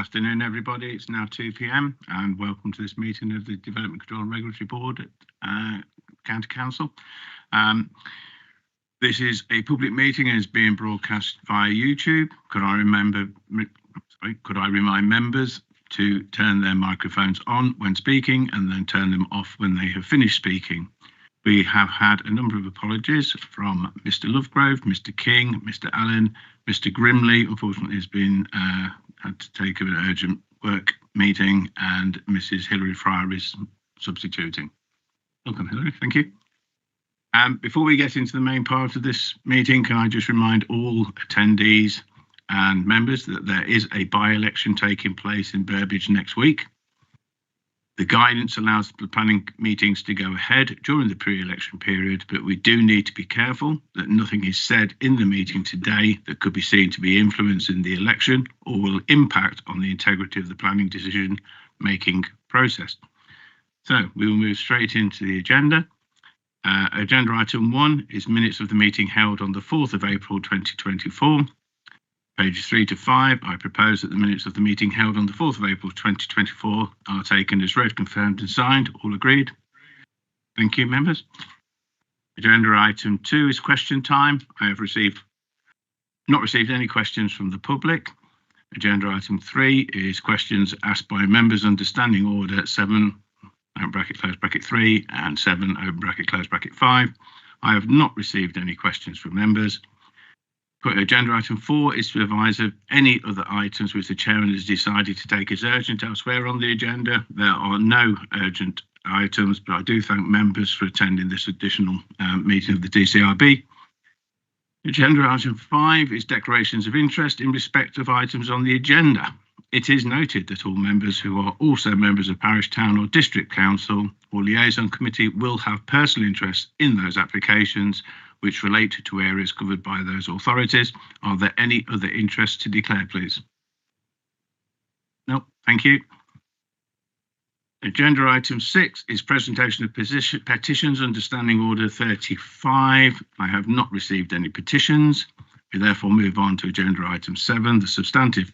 afternoon, everybody. It's now 2 p.m. and welcome to this meeting of the Development Control and Regulatory Board at County Council. This is a public meeting and is being broadcast via YouTube. Could I remind members to turn their microphones on when speaking and then turn them off when they have finished speaking. We have had a number of apologies from Mr. Lovegrove, Mr. King, Mr. Allen, Mr. Grimley, unfortunately has been had to take an urgent work meeting, and Mrs. Hilary Fryer is substituting. Welcome, Hilary, thank you. Before we get into the main part of this meeting, can I just remind all attendees and members that there is a by-election taking place in Burbage next week. The guidance allows the planning meetings to go ahead during the pre-election period, but we do need to be careful that nothing is said in the meeting today that could be seen to be influencing the election or will impact on the integrity of the planning decision-making process. So we will move straight into the agenda. Agenda item 1 is minutes of the meeting held on the 4th of April 2024. Pages 3 to 5, I propose that the minutes of the meeting held on the 4th of April 2024 are taken as read, confirmed and signed. All agreed? Thank you, members. Agenda item 2 is question time. I have not received any questions from the public. Agenda item 3 is questions asked by members under Standing Order 7, open bracket, close bracket 3, and 7, open bracket, close bracket 5. I have not received any questions from members. Agenda item 4 is to advise of any other items which the chairman has decided to take as urgent elsewhere on the agenda. There are no urgent items, but I do thank members for attending this additional meeting of the DCRB. Agenda item 5 is declarations of interest in respect of items on the agenda. It is noted that all members who are also members of parish, town or district council or liaison committee will have personal interest in those applications which relate to areas covered by those authorities. Are there any other interests to declare, please? No, thank you. Agenda item 6 is presentation of petitions under Standing Order 35. I have not received any petitions. We therefore move on to agenda item 7, the substantive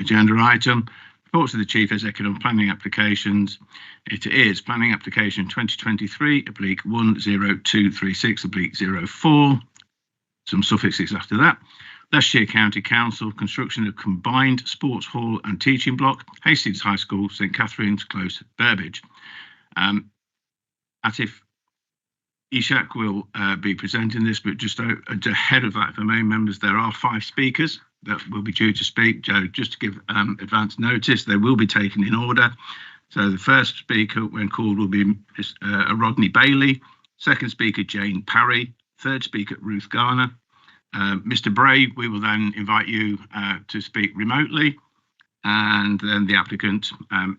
agenda item. Reports of the Chief Executive on planning applications. It is planning application 2023/10236/04. Some suffixes after that. Leicestershire County Council, construction of combined sports hall and teaching block, Hastings High School, St Catherine's Close, Burbage. Atif Ishak will be presenting this, but just ahead of that, for main members, there are 5 speakers that will be due to speak. Joe, just to give advance notice, they will be taken in order. So the first speaker, when called, will be Rodney Bailey. Second speaker, Jane Parry. Third speaker, Ruth Garner. Mr. Bray, we will then invite you to speak remotely. And then the applicant,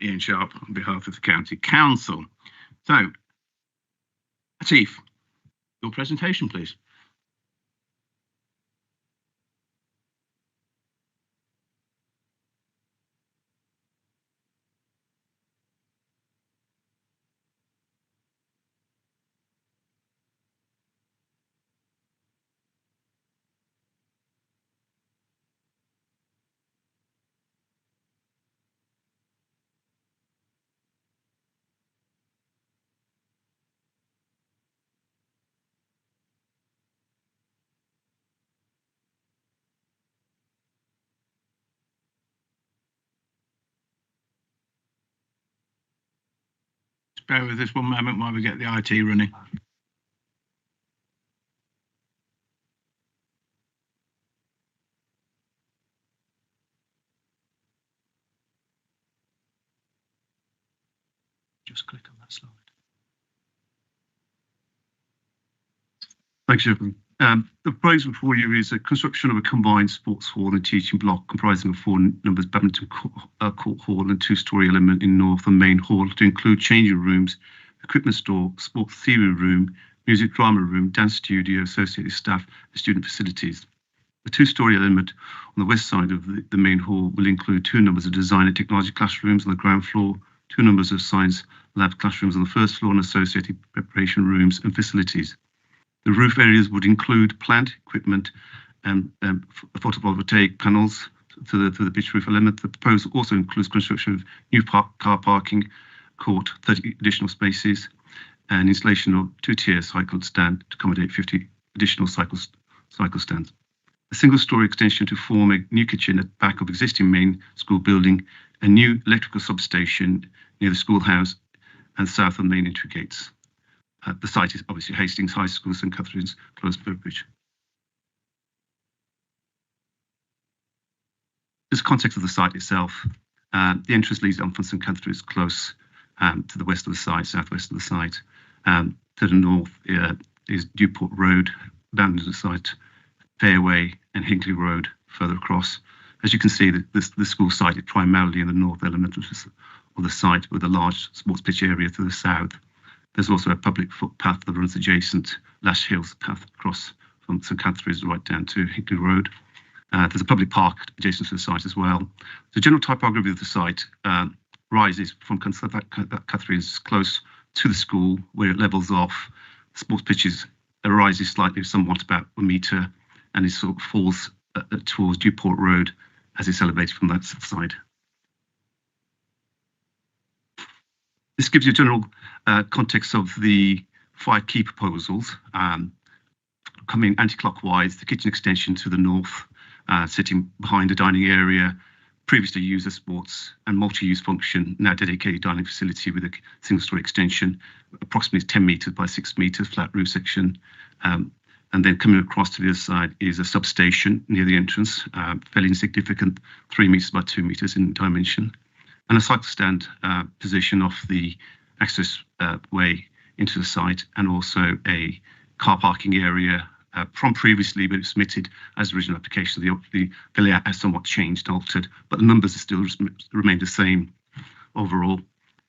Ian Sharp, on behalf of the County Council. So, Atif, your presentation, please. Bear with us one moment while we get the IT running. Just click on that slide. Thanks, Jeffrey. The proposal before you is a construction of a combined sports hall and teaching block comprising of 4 numbers Badminton Court Hall and 2-storey element in north and main hall to include changing rooms, equipment store, sports theory room, music drama room, dance studio, associated staff and student facilities. The 2-storey element on the west side of the main hall will include 2 numbers of design and technology classrooms on the ground floor, 2 numbers of science lab classrooms on the first floor and associated preparation rooms and facilities. The roof areas would include plant, equipment, and photovoltaic panels, to the pitch roof element. The proposal also includes construction of new car parking court, 30 additional spaces, and installation of two-tier cycle stand to accommodate 50 additional cycle stands. A single-storey extension to form a new kitchen at the back of existing main school building, a new electrical substation near the schoolhouse and south of main entry gates. The site is obviously Hastings High School, St Catherine's, Close, Burbridge. This context of the site itself, the entrance leads on from St Catherine's Close to the west of the site, southwest of the site. To the north is Dewport Road, bounding the site, Fairway and Hinkley Road further across. As you can see, the school site is primarily in the north element of the site with a large sports pitch area to the south. There's also a public footpath that runs adjacent Lash Hills path across from St Catherine's right down to Hinkley Road. There's a public park adjacent to the site as well. The general typography of the site rises from Catherine's Close to the school, where it levels off. Sports pitches rises slightly, somewhat about a metre, and it sort of falls towards Dewport Road as it's elevated from that side. This gives you a general context of the 5 key proposals. Coming anti-clockwise, the kitchen extension to the north, sitting behind the dining area, previously used as sports and multi-use function, now dedicated dining facility with a single-storey extension, approximately 10 metres by 6 metres, flat roof section. And then coming across to the other side is a substation near the entrance, fairly insignificant, 3 metres by 2 metres in dimension, and a cycle stand position off the access way into the site, and also a car parking area from previously, but it was submitted as original application. The layout has somewhat changed, altered, but the numbers are still remain the same overall.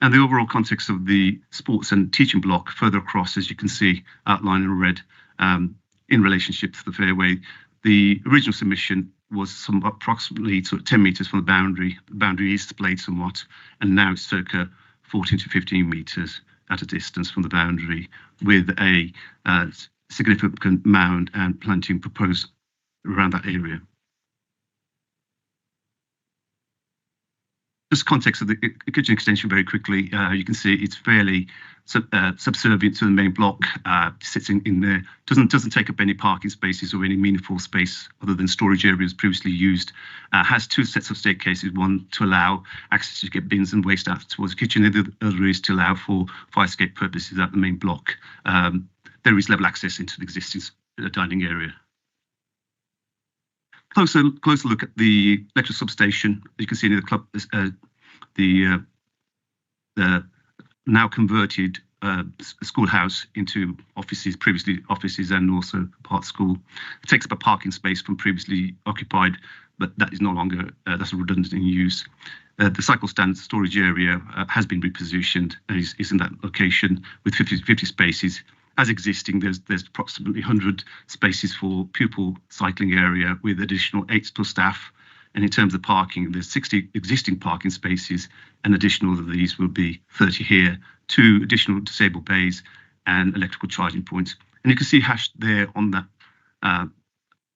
And the overall context of the sports and teaching block further across, as you can see outlined in red, in relationship to the fairway. The original submission was approximately sort of 10 metres from the boundary. The boundary is displayed somewhat, and now it's circa 14 to 15 metres at a distance from the boundary, with a significant mound and planting proposed around that area. Just context of the kitchen extension very quickly. You can see it's fairly subservient to the main block, sits in there, doesn't take up any parking spaces or any meaningful space other than storage areas previously used. Has 2 sets of staircases, one to allow access to get bins and waste out towards the kitchen, and the other is to allow for fire escape purposes at the main block. There is level access into the existing dining area. Closer look at the electric substation. You can see near the club, the now converted schoolhouse into offices, previously offices, and also part school. It takes up a parking space from previously occupied, but that is no longer, that's redundant in use. The cycle stand storage area has been repositioned and is in that location with 50 spaces. As existing, there's approximately 100 spaces for pupil cycling area with additional 8 to staff. And in terms of parking, there's 60 existing parking spaces, and additional of these will be 30 here, 2 additional disabled bays and electrical charging points. And you can see hashed there on that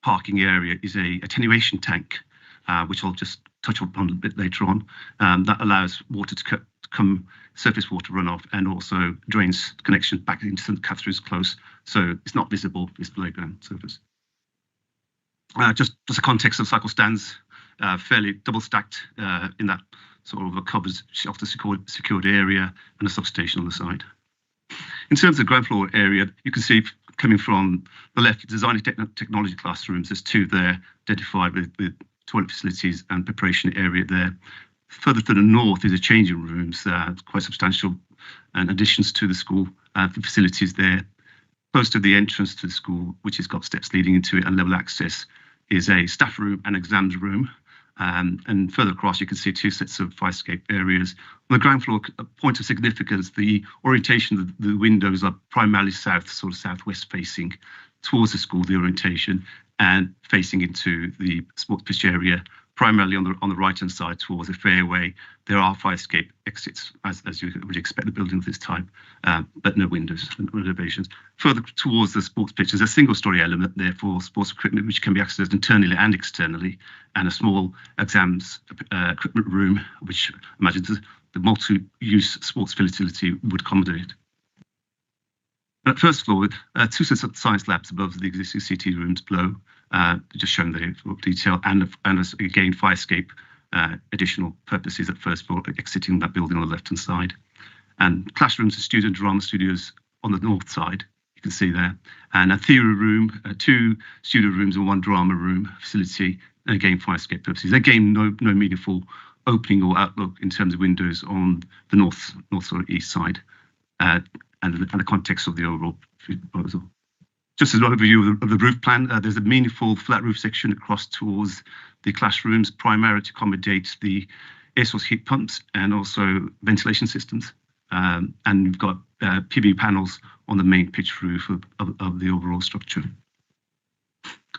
parking area is a attenuation tank, which I'll just touch upon a bit later on. That allows water to come, surface water runoff, and also drains connection back into St Catherine's Close, so it's not visible, it's below ground surface. Just a context of cycle stands, fairly double stacked in that sort of a covered shelter secured area, and a substation on the side. In terms of the ground floor area, you can see coming from the left, design and technology classrooms, there's 2 there identified with toilet facilities and preparation area there. Further to the north is a changing rooms, quite substantial, and additions to the school facilities there. Close to the entrance to the school, which has got steps leading into it and level access, is a staff room and exams room. And further across, you can see 2 sets of fire escape areas. On the ground floor, a point of significance, the orientation of the windows are primarily south, sort of southwest facing towards the school, the orientation, and facing into the sports pitch area, primarily on the right-hand side towards the fairway. There are fire escape exits, as you would expect the building of this type, but no windows, no elevations. Further towards the sports pitch, there's a single-storey element there for sports equipment, which can be accessed internally and externally, and a small exams equipment room, which I imagine the multi-use sports facility would accommodate. At first floor, two sets of science labs above the existing CT rooms below, just showing the detail, and again, fire escape additional purposes at first floor, exiting that building on the left-hand side. And classrooms and student drama studios on the north side, you can see there. And a theory room, two studio rooms and one drama room facility, and again, fire escape purposes. Again, no meaningful opening or outlook in terms of windows on the north or east side, and the context of the overall proposal. Just as an overview of the roof plan, there's a meaningful flat roof section across towards the classrooms, primarily to accommodate the air source heat pumps and also ventilation systems. And you've got PV panels on the main pitch roof of the overall structure.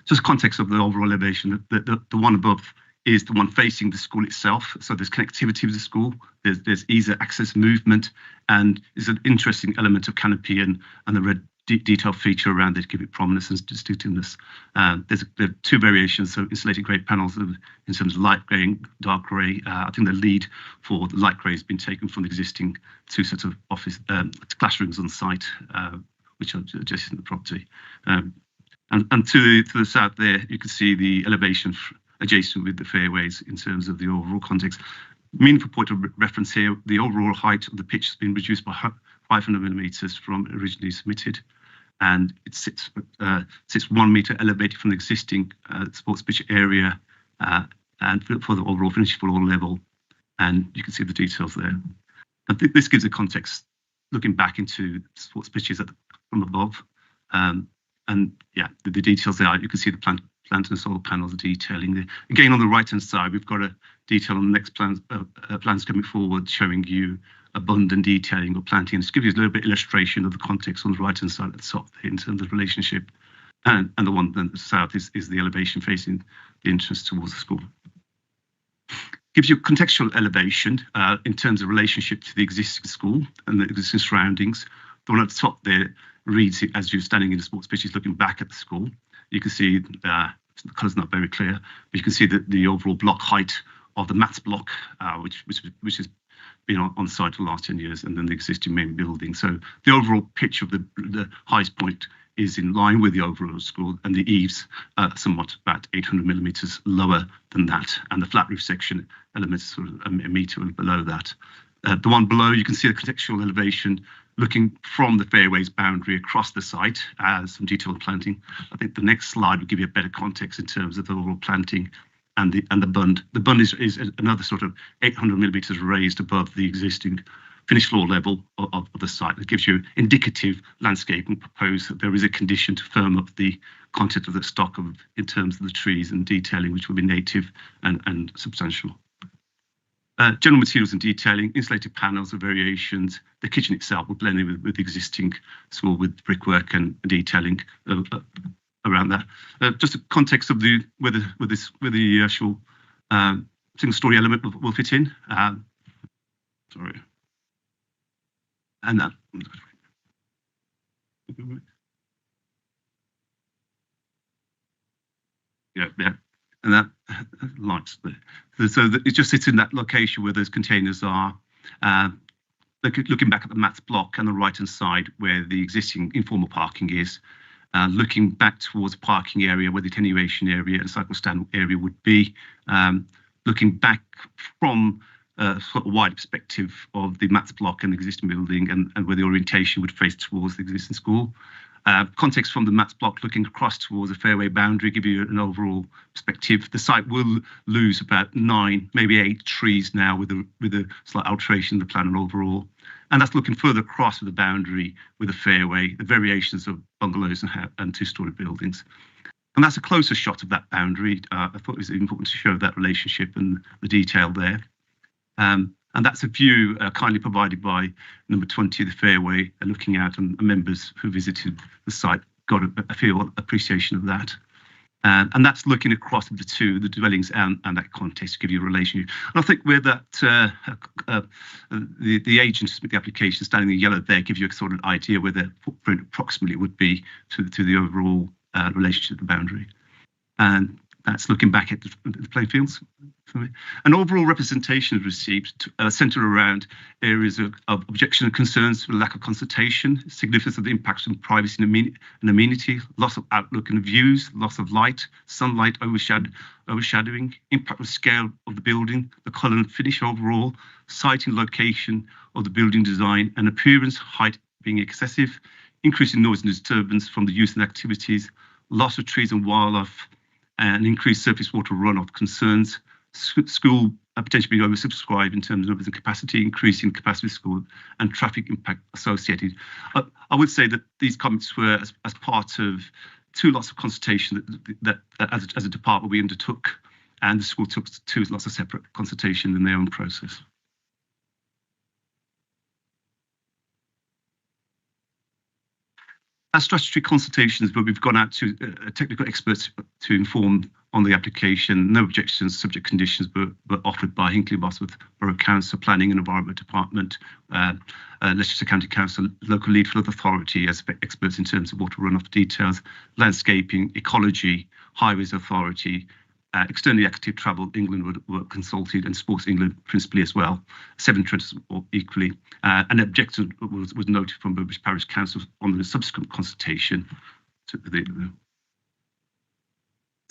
Just context of the overall elevation, the one above is the one facing the school itself. So there's connectivity with the school, there's easy access movement, and there's an interesting element of canopy and the red detail feature around it to give it prominence and distinctiveness. There are two variations of insulated grey panels in terms of light grey and dark grey. I think the lead for the light grey has been taken from the existing two sets of office classrooms on site, which are adjacent to the property. And to the south there, you can see the elevation adjacent with the fairways in terms of the overall context. Meaningful point of reference here, the overall height of the pitch has been reduced by 500 millimetres from originally submitted, and it sits 1 metre elevated from the existing sports pitch area, and for the overall finish floor level, and you can see the details there. I think this gives a context looking back into sports pitches from above, and yeah, the details there. You can see the plant and solar panels detailing there. Again, on the right-hand side, we've got a detail on the next plans coming forward, showing you abundant detailing of planting. Just give you a little bit of illustration of the context on the right-hand side at the top in terms of relationship. And the one on the south is the elevation facing the entrance towards the school. Gives you contextual elevation in terms of relationship to the existing school and the existing surroundings. The one at the top there reads it as you're standing in the sports pitches looking back at the school. You can see the colour's not very clear, but you can see that the overall block height of the mats block, which has been on site for the last 10 years, and then the existing main building. So the overall pitch of the highest point is in line with the overall school, and the eaves are somewhat about 800 millimetres lower than that, and the flat roof section elements sort of a metre below that. The one below, you can see the contextual elevation looking from the fairways boundary across the site, some detailed planting. I think the next slide will give you a better context in terms of the overall planting and the bund. The bund is another sort of 800 millimetres raised above the existing finished floor level of the site. It gives you indicative landscape and propose that there is a condition to firm up the content of the stock in terms of the trees and detailing, which will be native and substantial. General materials and detailing, insulated panels of variations. The kitchen itself will blend in with the existing school with brickwork and detailing around that. Just a context of where the actual single-story element will fit in. Sorry, and that. Yeah. And that lights there. So it just sits in that location where those containers are. Looking back at the mats block on the right-hand side where the existing informal parking is, looking back towards the parking area where the attenuation area and cycle stand area would be, looking back from a sort of wide perspective of the mats block and the existing building and where the orientation would face towards the existing school. Context from the mats block looking across towards the fairway boundary, give you an overall perspective. The site will lose about 9, maybe 8 trees now with a slight alteration in the plan overall. And that's looking further across the boundary with the fairway, the variations of bungalows and two-storey buildings. And that's a closer shot of that boundary. I thought it was important to show that relationship and the detail there. And that's a view kindly provided by number 20, the fairway, looking out, and members who visited the site got a appreciation of that. And that's looking across the two, the dwellings and that context to give you a relation. And I think where that the agent with the application standing in yellow there gives you a sort of idea where their footprint approximately would be to the overall relationship of the boundary. And that's looking back at the playing fields for me. An overall representation is received centered around areas of objection and concerns for lack of consultation, significance of the impacts on privacy and amenity, loss of outlook and views, loss of light, sunlight overshadowing, impact of scale of the building, the colour and finish overall, siting location of the building design, and appearance, height being excessive, increasing noise and disturbance from the use and activities, loss of trees and wildlife, and increased surface water runoff concerns, school potentially being oversubscribed in terms of numbers and capacity, increasing capacity of school, and traffic impact associated. I would say that these comments were as part of two lots of consultation that as a department we undertook, and the school took two lots of separate consultation in their own process. Our statutory consultations, where we've gone out to technical experts to inform on the application. No objections, subject conditions were offered by Hinckley Bosworth Borough Council, Planning and Environment Department, Leicestershire County Council, local lead flood authority as experts in terms of water runoff details, landscaping, ecology, highways authority, externally active travel England were consulted, and Sports England principally as well. Severn Trent equally. An objection was noted from Burbage Parish Council on the subsequent consultation.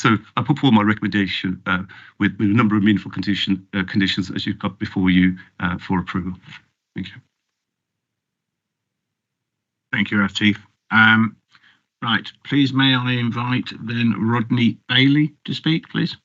So I put forward my recommendation with a number of meaningful conditions as you've got before you for approval. Thank you. Thank you, Atif. Right, please may I invite then Rodney Bailey to speak, please.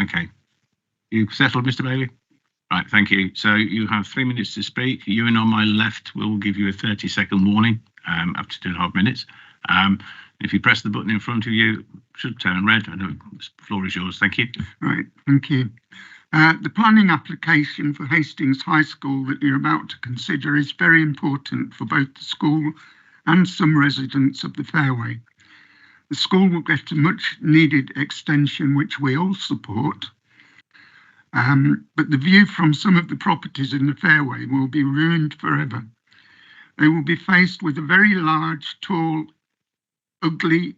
Okay. You've settled, Mr. Bailey? Right, thank you. So you have 3 minutes to speak. You and on my left will give you a 30-second warning after 2.5 minutes. If you press the button in front of you, it should turn red. And the floor is yours. Thank you. Right, thank you. The planning application for Hastings High School that you're about to consider is very important for both the school and some residents of the Fairway. The school will get a much needed extension, which we all support. But the view from some of the properties in the Fairway will be ruined forever. They will be faced with a very large, tall, ugly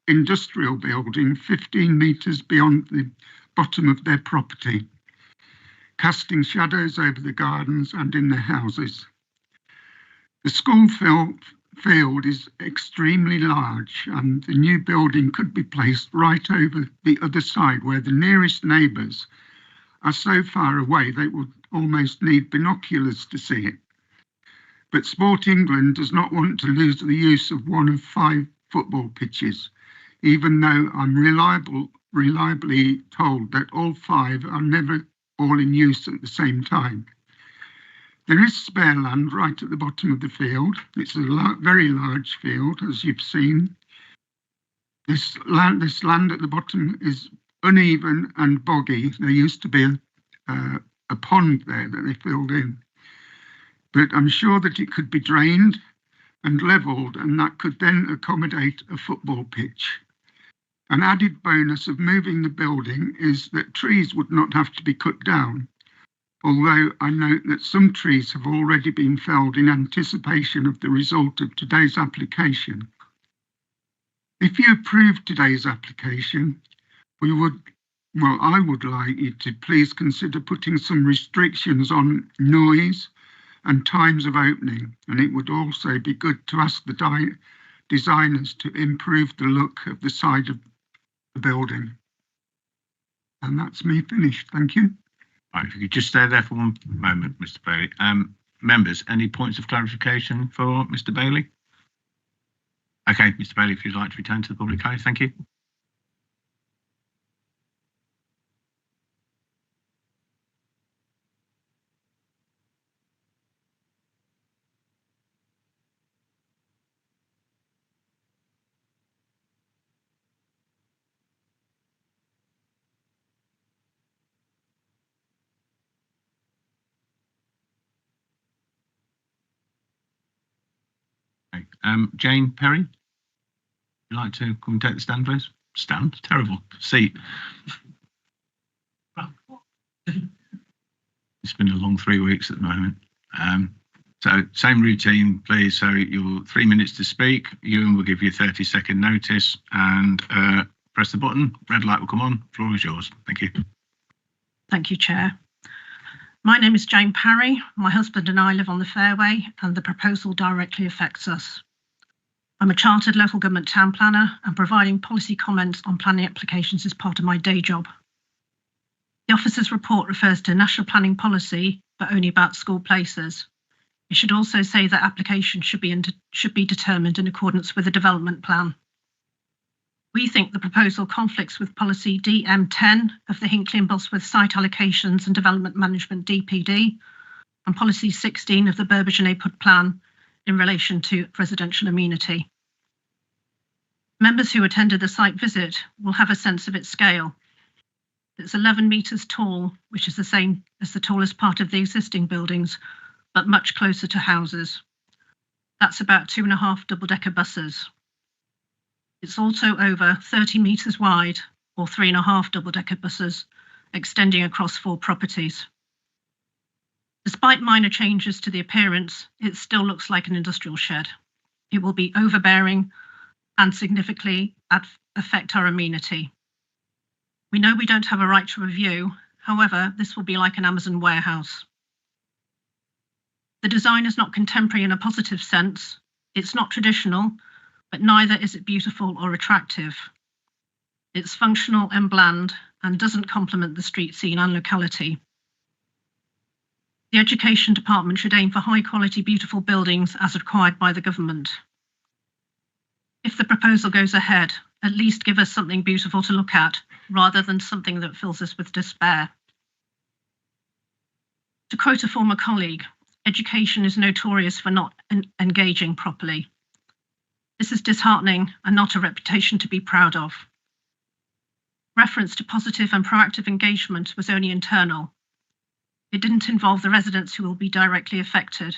industrial building 15 metres beyond the bottom of their property, casting shadows over the gardens and in the houses. The school field is extremely large, and the new building could be placed right over the other side, where the nearest neighbours are so far away they would almost need binoculars to see it. But Sport England does not want to lose the use of one of 5 football pitches, even though I'm reliably told that all 5 are never all in use at the same time. There is spare land right at the bottom of the field. It's a very large field, as you've seen. This land at the bottom is uneven and boggy. There used to be a pond there that they filled in. But I'm sure that it could be drained and levelled, and that could then accommodate a football pitch. An added bonus of moving the building is that trees would not have to be cut down, although I note that some trees have already been felled in anticipation of the result of today's application. If you approve today's application, I would like you to please consider putting some restrictions on noise and times of opening, and it would also be good to ask the designers to improve the look of the side of the building. And that's me finished. Thank you. Right, if you could just stay there for one moment, Mr. Bailey. Members, any points of clarification for Mr. Bailey? Okay, Mr. Bailey, if you'd like to return to the public eye, thank you. Okay. Jane Perry, would you like to come and take the stand, please? Stand? Terrible. Seat. It's been a long 3 weeks at the moment. So same routine, please. So you're 3 minutes to speak. Ewan will give you a 30-second notice and press the button. Red light will come on. Floor is yours. Thank you. Thank you, Chair. My name is Jane Parry. My husband and I live on the Fairway, and the proposal directly affects us. I'm a chartered local government town planner, and providing policy comments on planning applications is part of my day job. The officer's report refers to national planning policy, but only about school places. It should also say that applications should be determined in accordance with the development plan. We think the proposal conflicts with policy DM10 of the Hinckley and Bosworth Site Allocations and Development Management DPD and policy 16 of the Burbage Neighbourhood Plan in relation to residential amenity. Members who attended the site visit will have a sense of its scale. It's 11 metres tall, which is the same as the tallest part of the existing buildings, but much closer to houses. That's about 2.5 double-decker buses. It's also over 30 metres wide, or 3.5 double-decker buses, extending across 4 properties. Despite minor changes to the appearance, it still looks like an industrial shed. It will be overbearing and significantly affect our amenity. We know we don't have a right to review. However, this will be like an Amazon warehouse. The design is not contemporary in a positive sense. It's not traditional, but neither is it beautiful or attractive. It's functional and bland and doesn't complement the street scene and locality. The Education Department should aim for high quality, beautiful buildings as required by the government. If the proposal goes ahead, at least give us something beautiful to look at, rather than something that fills us with despair. To quote a former colleague, education is notorious for not engaging properly. This is disheartening and not a reputation to be proud of. Reference to positive and proactive engagement was only internal. It didn't involve the residents who will be directly affected.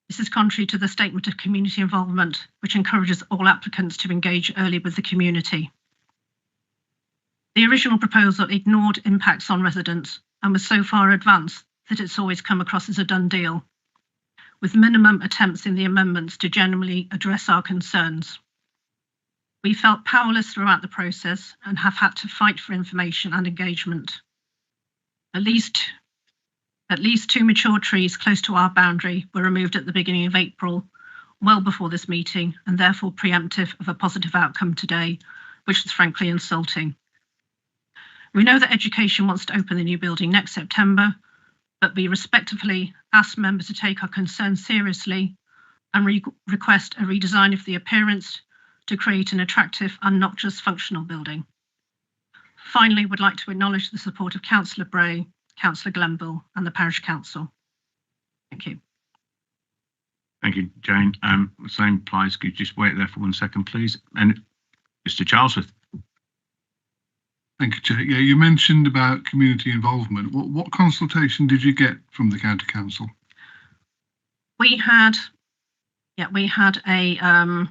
This is contrary to the statement of community involvement, which encourages all applicants to engage early with the community. The original proposal ignored impacts on residents and was so far advanced that it's always come across as a done deal, with minimum attempts in the amendments to genuinely address our concerns. We felt powerless throughout the process and have had to fight for information and engagement. At least 2 mature trees close to our boundary were removed at the beginning of April, well before this meeting, and therefore preemptive of a positive outcome today, which is frankly insulting. We know that Education wants to open the new building next September, but we respectfully ask members to take our concerns seriously and request a redesign of the appearance to create an attractive and not just functional building. Finally, we'd like to acknowledge the support of Councillor Bray, Councillor Glenville and the Parish Council. Thank you. Thank you, Jane. The same applies. Could you just wait there for 1 second, please? And Mr. Charlesworth. Thank you, Chair. Yeah, you mentioned about community involvement. What consultation did you get from the County Council? We had a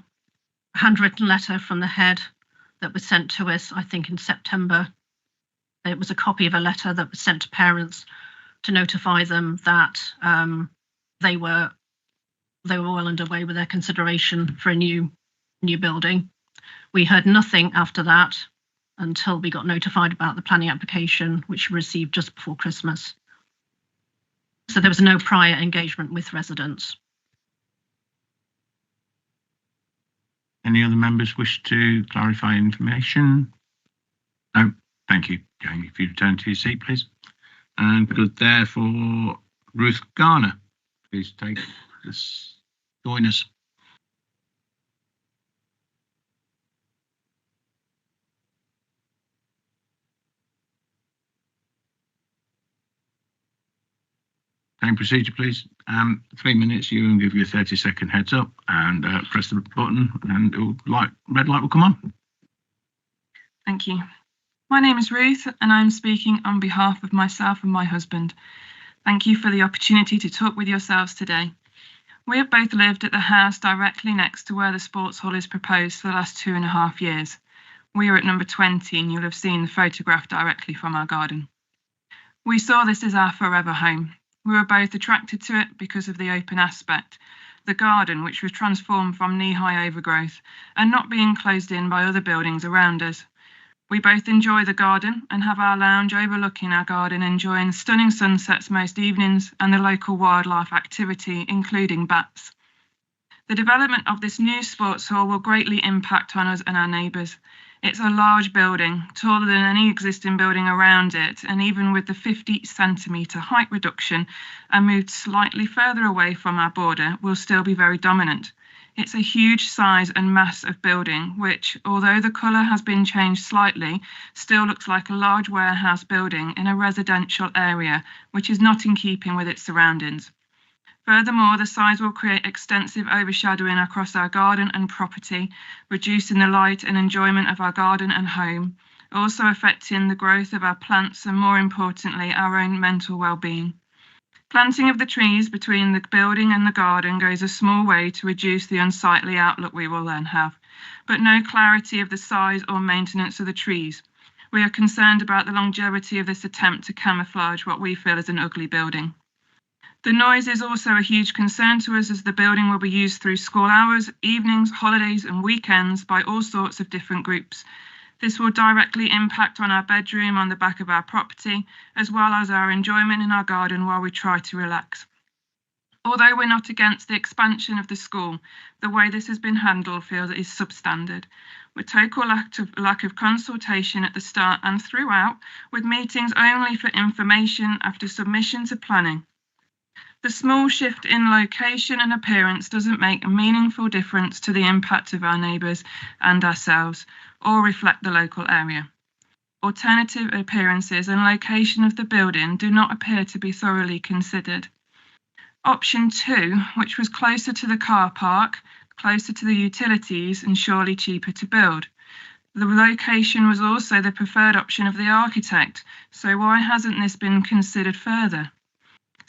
handwritten letter from the head that was sent to us, I think in September. It was a copy of a letter that was sent to parents to notify them that they were well underway with their consideration for a new building. We heard nothing after that until we got notified about the planning application, which we received just before Christmas. So there was no prior engagement with residents. Any other members wish to clarify information? No, thank you, Jane. If you return to your seat, please. and could therefore Ruth Garner please take this, join us. Same procedure, please. 3 minutes, you will give you a 30-second heads up and press the button and red light will come on. Thank you. My name is Ruth and I'm speaking on behalf of myself and my husband. Thank you for the opportunity to talk with yourselves today. We have both lived at the house directly next to where the sports hall is proposed for the last 2.5 years. We are at number 20 and you'll have seen the photograph directly from our garden. We saw this as our forever home. We were both attracted to it because of the open aspect, the garden which was transformed from knee-high overgrowth and not being closed in by other buildings around us. We both enjoy the garden and have our lounge overlooking our garden, enjoying stunning sunsets most evenings and the local wildlife activity, including bats. The development of this new sports hall will greatly impact on us and our neighbours. It's a large building, taller than any existing building around it, and even with the 50-centimetre height reduction and moved slightly further away from our border, will still be very dominant. It's a huge size and mass of building, which, although the colour has been changed slightly, still looks like a large warehouse building in a residential area, which is not in keeping with its surroundings. Furthermore, the size will create extensive overshadowing across our garden and property, reducing the light and enjoyment of our garden and home, also affecting the growth of our plants and, more importantly, our own mental well-being. Planting of the trees between the building and the garden goes a small way to reduce the unsightly outlook we will then have, but no clarity of the size or maintenance of the trees. We are concerned about the longevity of this attempt to camouflage what we feel is an ugly building. The noise is also a huge concern to us as the building will be used through school hours, evenings, holidays and weekends by all sorts of different groups. This will directly impact on our bedroom on the back of our property, as well as our enjoyment in our garden while we try to relax. Although we're not against the expansion of the school, the way this has been handled feels is substandard, with total lack of consultation at the start and throughout, with meetings only for information after submission to planning. The small shift in location and appearance doesn't make a meaningful difference to the impact of our neighbours and ourselves, or reflect the local area. Alternative appearances and location of the building do not appear to be thoroughly considered. Option 2, which was closer to the car park, closer to the utilities and surely cheaper to build. The location was also the preferred option of the architect, so why hasn't this been considered further?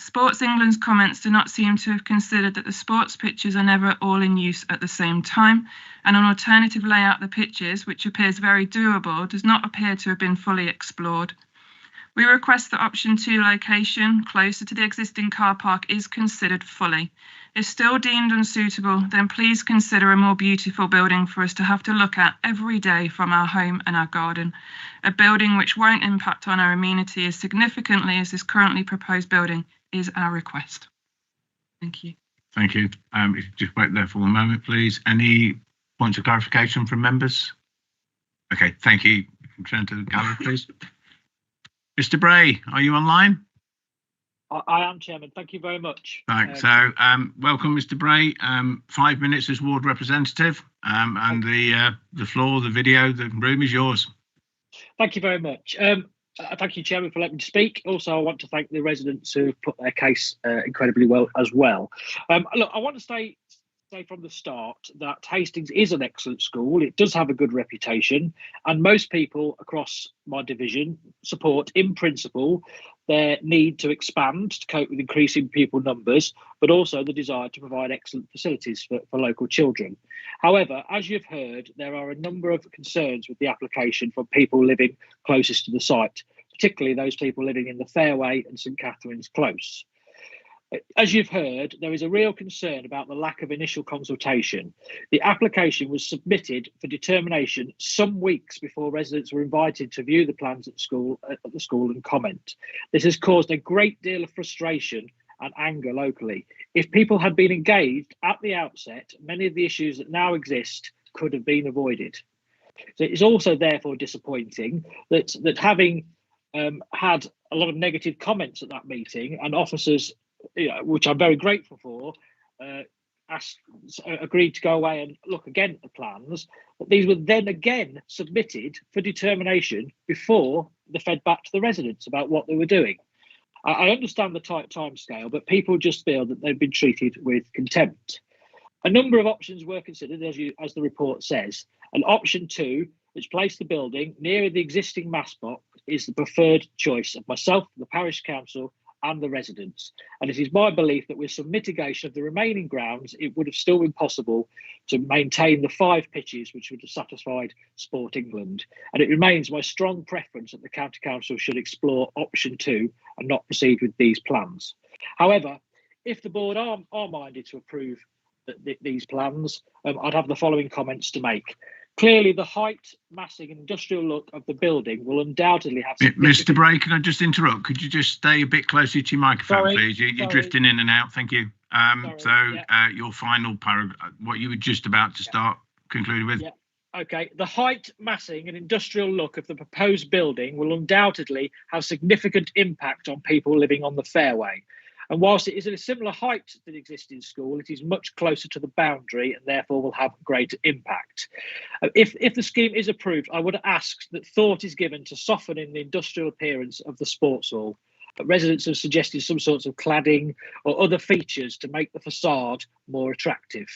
Sports England's comments do not seem to have considered that the sports pitches are never all in use at the same time, and an alternative layout of the pitches, which appears very doable, does not appear to have been fully explored. We request that option 2 location, closer to the existing car park, is considered fully. If still deemed unsuitable, then please consider a more beautiful building for us to have to look at every day from our home and our garden. A building which won't impact on our amenity as significantly as this currently proposed building is our request. Thank you. Thank you. If you just wait there for a moment, please. Any points of clarification from members? Okay, thank you. Turn to the gallery, please. Mr. Bray, are you online? I am, Chairman. Thank you very much. Right. So, welcome, Mr. Bray. 5 minutes as ward representative, and the floor, the video, the room is yours. Thank you very much. Thank you, Chairman, for letting me speak. Also, I want to thank the residents who put their case incredibly well as well. Look, I want to say from the start that Hastings is an excellent school. It does have a good reputation, and most people across my division support, in principle, their need to expand to cope with increasing pupil numbers, but also the desire to provide excellent facilities for local children. However, as you've heard, there are a number of concerns with the application from people living closest to the site, particularly those people living in the Fairway and St Catherine's Close. As you've heard, there is a real concern about the lack of initial consultation. The application was submitted for determination some weeks before residents were invited to view the plans at the school and comment. This has caused a great deal of frustration and anger locally. If people had been engaged at the outset, many of the issues that now exist could have been avoided. So it is also therefore disappointing that having had a lot of negative comments at that meeting, and officers, which I'm very grateful for, agreed to go away and look again at the plans. But these were then again submitted for determination before they fed back to the residents about what they were doing. I understand the tight timescale, but people just feel that they've been treated with contempt. A number of options were considered, as the report says, and option 2, which placed the building nearer the existing mass box, is the preferred choice of myself, the parish council, and the residents. And it is my belief that with some mitigation of the remaining grounds, it would have still been possible to maintain the 5 pitches which would have satisfied Sport England. And it remains my strong preference that the County Council should explore option 2 and not proceed with these plans. However, if the board are minded to approve these plans, I'd have the following comments to make. Clearly, the height, massing, and industrial look of the building will undoubtedly have. Mr. Bray, can I just interrupt? Could you just stay a bit closer to your microphone, Sorry, please? You're drifting in and out. Thank you. Your final paragraph, what you were just about to start concluding with. Yeah. Okay. The height, massing, and industrial look of the proposed building will undoubtedly have significant impact on people living on the fairway. And whilst it is at a similar height to the existing school, it is much closer to the boundary and therefore will have greater impact. If the scheme is approved, I would ask that thought is given to softening the industrial appearance of the sports hall. Residents have suggested some sorts of cladding or other features to make the facade more attractive.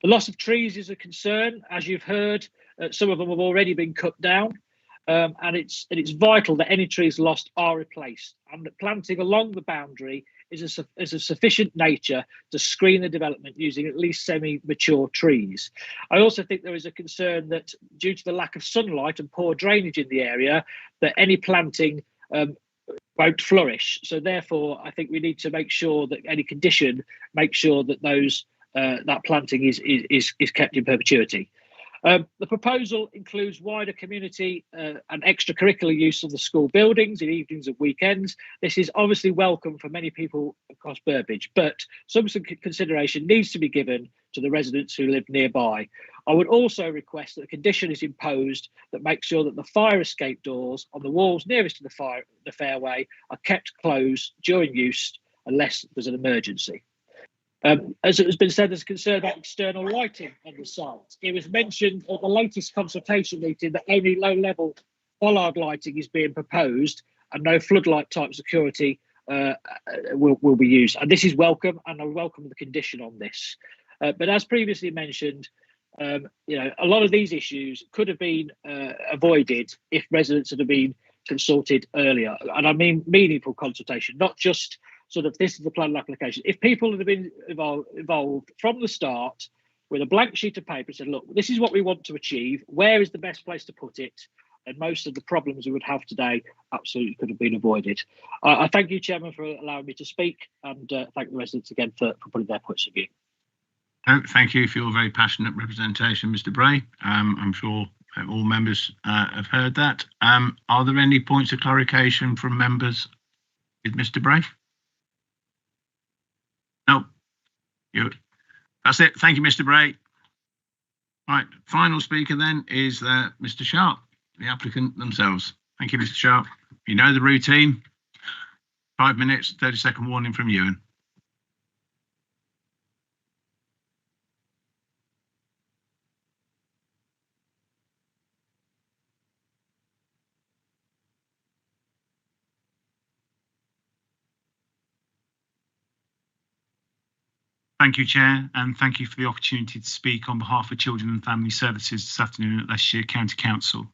The loss of trees is a concern. As you've heard, some of them have already been cut down. And it's vital that any trees lost are replaced, and that planting along the boundary is of sufficient nature to screen the development using at least semi-mature trees. I also think there is a concern that due to the lack of sunlight and poor drainage in the area, that any planting won't flourish. So therefore, I think we need to make sure that any condition makes sure that that planting is kept in perpetuity. The proposal includes wider community and extracurricular use of the school buildings in evenings and weekends. This is obviously welcome for many people across Burbage, but some consideration needs to be given to the residents who live nearby. I would also request that a condition is imposed that makes sure that the fire escape doors on the walls nearest to the fairway are kept closed during use unless there's an emergency. As it has been said, there's a concern about external lighting on the site. It was mentioned at the latest consultation meeting that only low-level bollard lighting is being proposed and no floodlight type security will be used. And this is welcome, and I welcome the condition on this. But as previously mentioned, a lot of these issues could have been avoided if residents had been consulted earlier. And I mean meaningful consultation, not just sort of this is the plan application. If people had been involved from the start with a blank sheet of paper and said, look, this is what we want to achieve, where is the best place to put it? And most of the problems we would have today absolutely could have been avoided. I thank you, Chairman, for allowing me to speak, and thank the residents again for putting their points of view. Oh, thank you for your very passionate representation, Mr. Bray. I'm sure all members have heard that. Are there any points of clarification from members with Mr. Bray? No, that's it. Thank you, Mr. Bray. Right, final speaker then is Mr. Sharp, the applicant themselves. Thank you, Mr. Sharp. You know the routine. 5 minutes, 30-second warning from Ewan. Thank you, Chair, and thank you for the opportunity to speak on behalf of Children and Family Services this afternoon at Leicestershire County Council.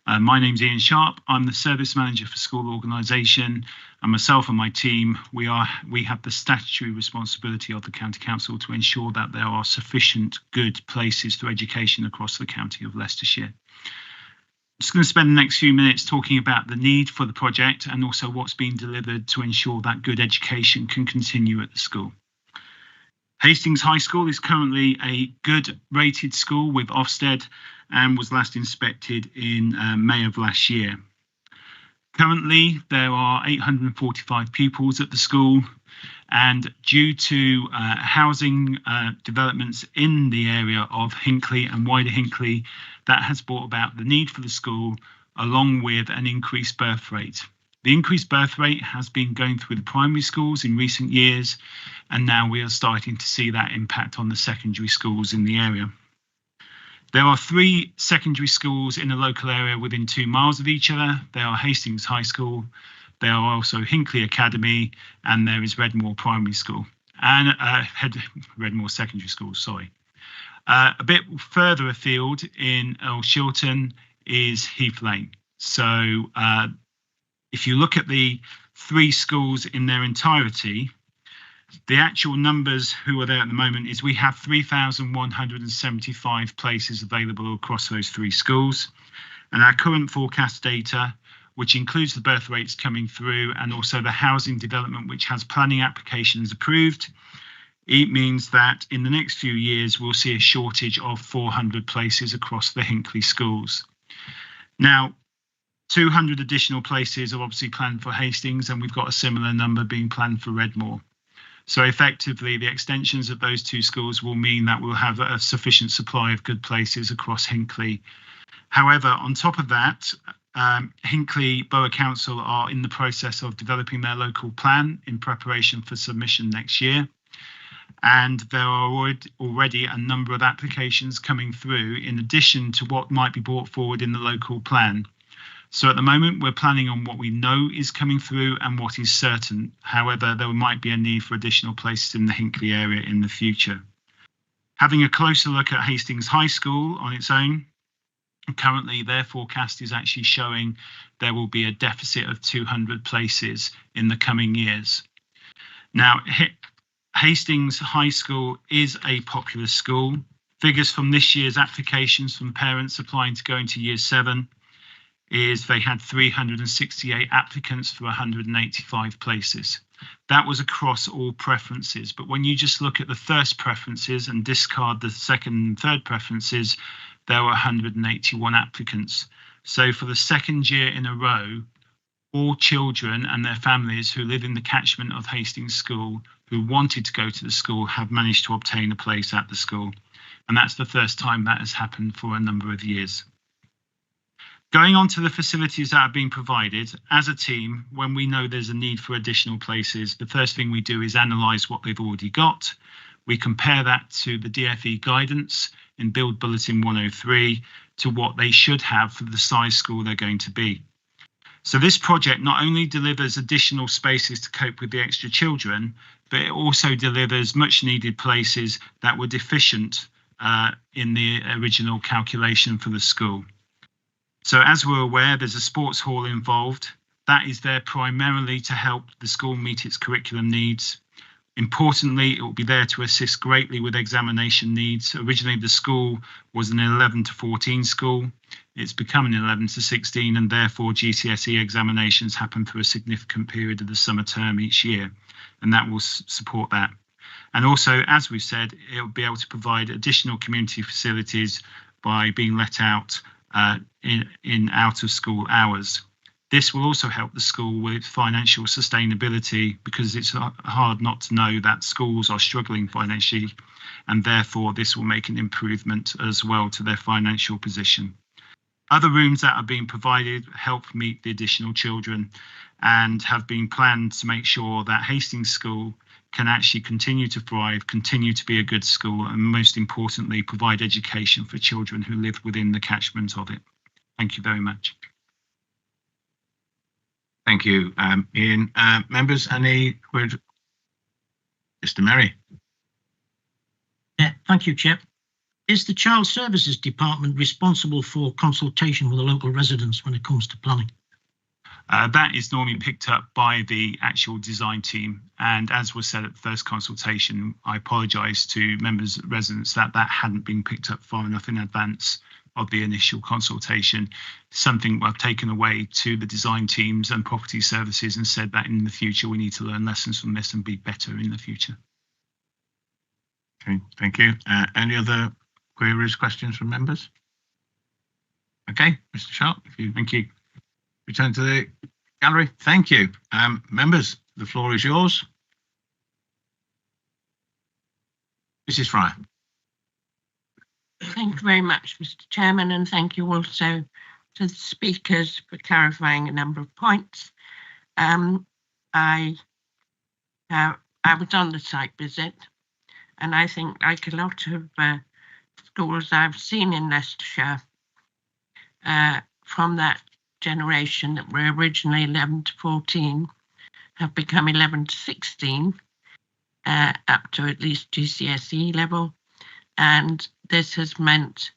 My name's Ian Sharp. I'm the Service Manager for School Organisation, and myself and my team, we have the statutory responsibility of the County Council to ensure that there are sufficient good places for education across the County of Leicestershire. I'm just going to spend the next few minutes talking about the need for the project and also what's being delivered to ensure that good education can continue at the school. Hastings High School is currently a good rated school with Ofsted and was last inspected in May of last year. Currently, there are 845 pupils at the school, and due to housing developments in the area of Hinckley and wider Hinckley, that has brought about the need for the school along with an increased birth rate. The increased birth rate has been going through the primary schools in recent years, and now we are starting to see that impact on the secondary schools in the area. There are 3 secondary schools in the local area within 2 miles of each other. They are Hastings High School, there are also Hinckley Academy, and there is Redmoor Primary School, and Redmoor Secondary School, sorry. A bit further afield in Earl Shilton is Heath Lane. So if you look at the 3 schools in their entirety, the actual numbers who are there at the moment is we have 3,175 places available across those 3 schools. And our current forecast data, which includes the birth rates coming through and also the housing development, which has planning applications approved, it means that in the next few years, we'll see a shortage of 400 places across the Hinckley schools. Now, 200 additional places are obviously planned for Hastings, and we've got a similar number being planned for Redmoor. So effectively, the extensions of those 2 schools will mean that we'll have a sufficient supply of good places across Hinckley. However, on top of that, Hinckley Borough Council are in the process of developing their local plan in preparation for submission next year. And there are already a number of applications coming through in addition to what might be brought forward in the local plan. So at the moment, we're planning on what we know is coming through and what is certain. However, there might be a need for additional places in the Hinckley area in the future. Having a closer look at Hastings High School on its own, currently their forecast is actually showing there will be a deficit of 200 places in the coming years. Now, Hastings High School is a popular school. Figures from this year's applications from parents applying to go into Year 7 is they had 368 applicants for 185 places. That was across all preferences. But when you just look at the first preferences and discard the second and third preferences, there were 181 applicants. So for the second year in a row, all children and their families who live in the catchment of Hastings School who wanted to go to the school have managed to obtain a place at the school. And that's the first time that has happened for a number of years. Going on to the facilities that are being provided, as a team, when we know there's a need for additional places, the first thing we do is analyse what they've already got. We compare that to the DfE guidance in Build Bulletin 103 to what they should have for the size school they're going to be. So this project not only delivers additional spaces to cope with the extra children, but it also delivers much needed places that were deficient in the original calculation for the school. So as we're aware, there's a sports hall involved. That is there primarily to help the school meet its curriculum needs. Importantly, it will be there to assist greatly with examination needs. Originally, the school was an 11 to 14 school. It's become an 11 to 16, and therefore GCSE examinations happen through a significant period of the summer term each year, and that will support that. And also, as we've said, it will be able to provide additional community facilities by being let out in out of school hours. This will also help the school with financial sustainability, because it's hard not to know that schools are struggling financially, and therefore this will make an improvement as well to their financial position. Other rooms that are being provided help meet the additional children and have been planned to make sure that Hastings School can actually continue to thrive, continue to be a good school, and most importantly, provide education for children who live within the catchment of it. Thank you very much. Thank you, Ian. Members, any words? Mr. Merry. Yeah, thank you, Chair. Is the Child Services Department responsible for consultation with the local residents when it comes to planning? That is normally picked up by the actual design team. And as was said at the first consultation, I apologise to members and residents that hadn't been picked up far enough in advance of the initial consultation. Something I've taken away to the design teams and property services and said that in the future we need to learn lessons from this and be better in the future. Okay, thank you. Any other queries, questions from members? Okay, Mr. Sharp, thank you. Return to the gallery. Thank you. Members, the floor is yours. Mrs. Fryer. Thank you very much, Mr. Chairman, and thank you also for the speakers for clarifying a number of points. I was on the site visit, and I think, like a lot of schools I've seen in Leicestershire, from that generation that were originally 11 to 14, have become 11 to 16, up to at least GCSE level. And this has meant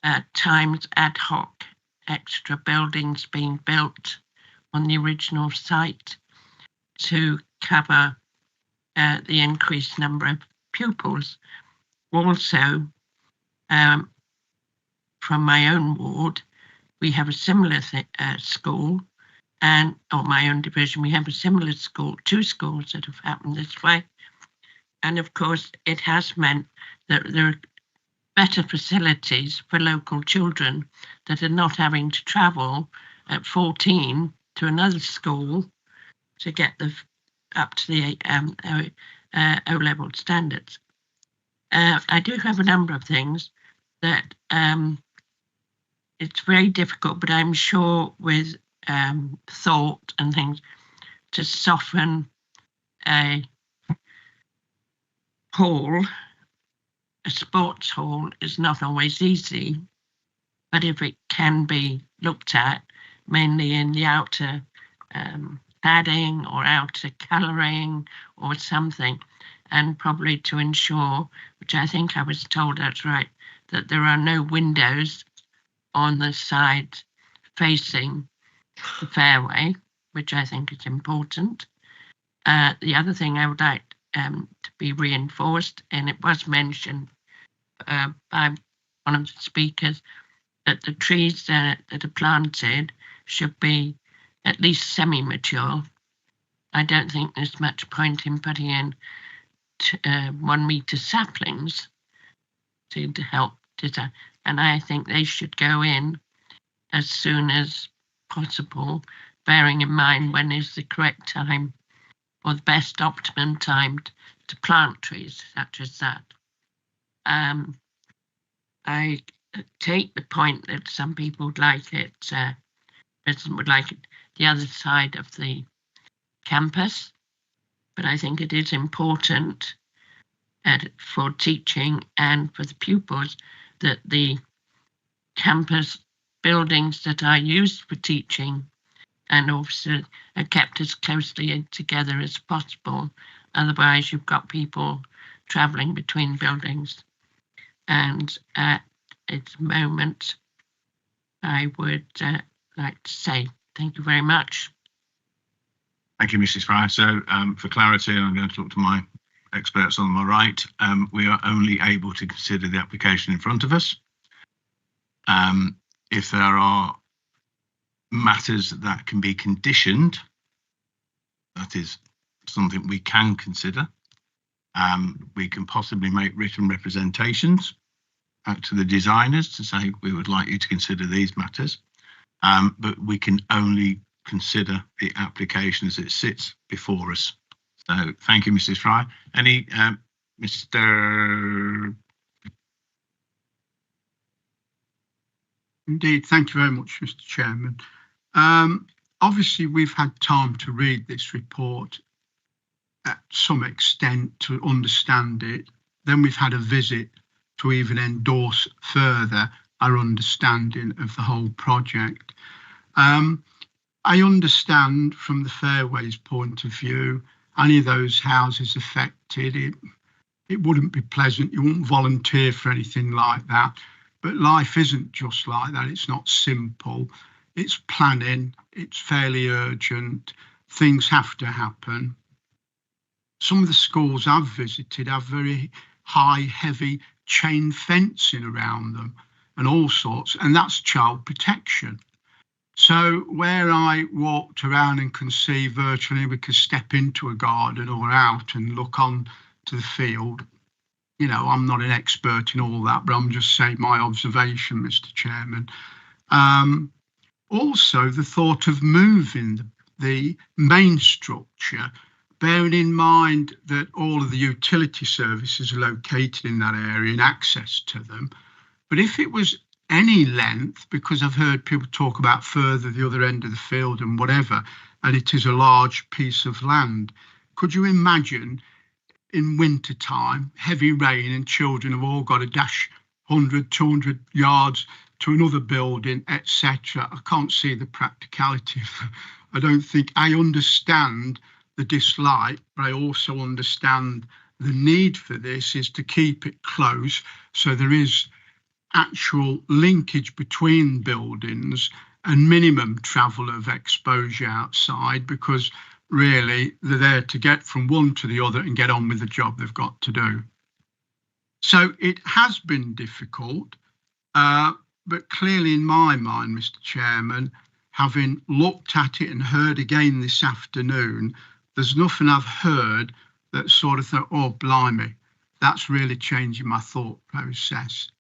at times ad hoc extra buildings being built on the original site to cover the increased number of pupils. Also, from my own ward, we have a similar school, or my own division, we have a similar school, 2 schools that have happened this way. And of course, it has meant that there are better facilities for local children that are not having to travel at 14 to another school to get up to the O-level standards. I do have a number of things that it's very difficult, but I'm sure with thought and things to soften a hall, a sports hall, is not always easy, but if it can be looked at, mainly in the outer cladding or outer colouring or something, and probably to ensure, which I think I was told that's right, that there are no windows on the side facing the fairway, which I think is important. The other thing I would like to be reinforced, and it was mentioned by one of the speakers, that the trees that are planted should be at least semi-mature. I don't think there's much point in putting in 1 metre saplings to help design, and I think they should go in as soon as possible, bearing in mind when is the correct time or the best optimum time to plant trees such as that. I take the point that some people would like it, would like it the other side of the campus, but I think it is important for teaching and for the pupils that the campus buildings that are used for teaching and also are kept as closely together as possible. Otherwise, you've got people travelling between buildings. And at its moment, I would like to say thank you very much. Thank you, Mrs. Fry. So for clarity, I'm going to talk to my experts on my right. We are only able to consider the application in front of us. If there are matters that can be conditioned, that is something we can consider. We can possibly make written representations out to the designers to say we would like you to consider these matters, but we can only consider the application as it sits before us. So thank you, Mrs. Fry. Any, Mr. Indeed, thank you very much, Mr. Chairman. Obviously, we've had time to read this report at some extent to understand it. Then we've had a visit to even endorse further our understanding of the whole project. I understand from the Fairways point of view, any of those houses affected, it wouldn't be pleasant. You wouldn't volunteer for anything like that. But life isn't just like that. It's not simple. It's planning. It's fairly urgent. Things have to happen. Some of the schools I've visited have very high, heavy chain fencing around them and all sorts, and that's child protection. So where I walked around and can see virtually we could step into a garden or out and look on to the field. You know, I'm not an expert in all that, but I'm just saying my observation, Mr. Chairman. Also, the thought of moving the main structure, bearing in mind that all of the utility services are located in that area and access to them. But if it was any length, because I've heard people talk about further the other end of the field and whatever, and it is a large piece of land. Could you imagine in winter time, heavy rain, and children have all got to dash 100, 200 yards to another building, etc.? I can't see the practicality. I don't think I understand the dislike, but I also understand the need for this is to keep it close so there is actual linkage between buildings and minimum travel of exposure outside, because really they're there to get from one to the other and get on with the job they've got to do. So it has been difficult, but clearly in my mind, Mr. Chairman, having looked at it and heard again this afternoon, there's nothing I've heard that sort of thought, oh, blimey, that's really changing my thought process.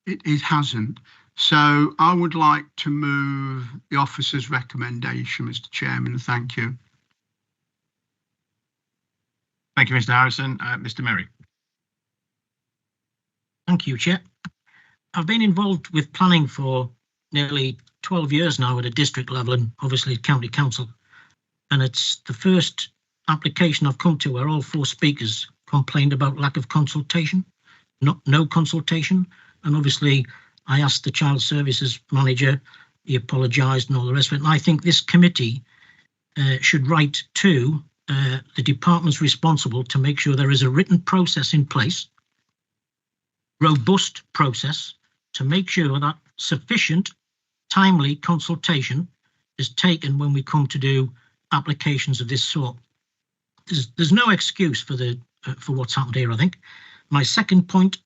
It hasn't. So I would like to move the officer's recommendation, Mr. Chairman, and thank you. Thank you, Mr. Harrison. Mr. Merry. Thank you, Chair. I've been involved with planning for nearly 12 years now at a district level and obviously at county council. And it's the first application I've come to where all four speakers complained about lack of consultation, no consultation. And obviously I asked the child services manager, he apologised and all the rest of it. And I think this committee should write to the departments responsible to make sure there is a written process in place, robust process, to make sure that sufficient timely consultation is taken when we come to do applications of this sort. There's no excuse for what's happened here, I think. My second point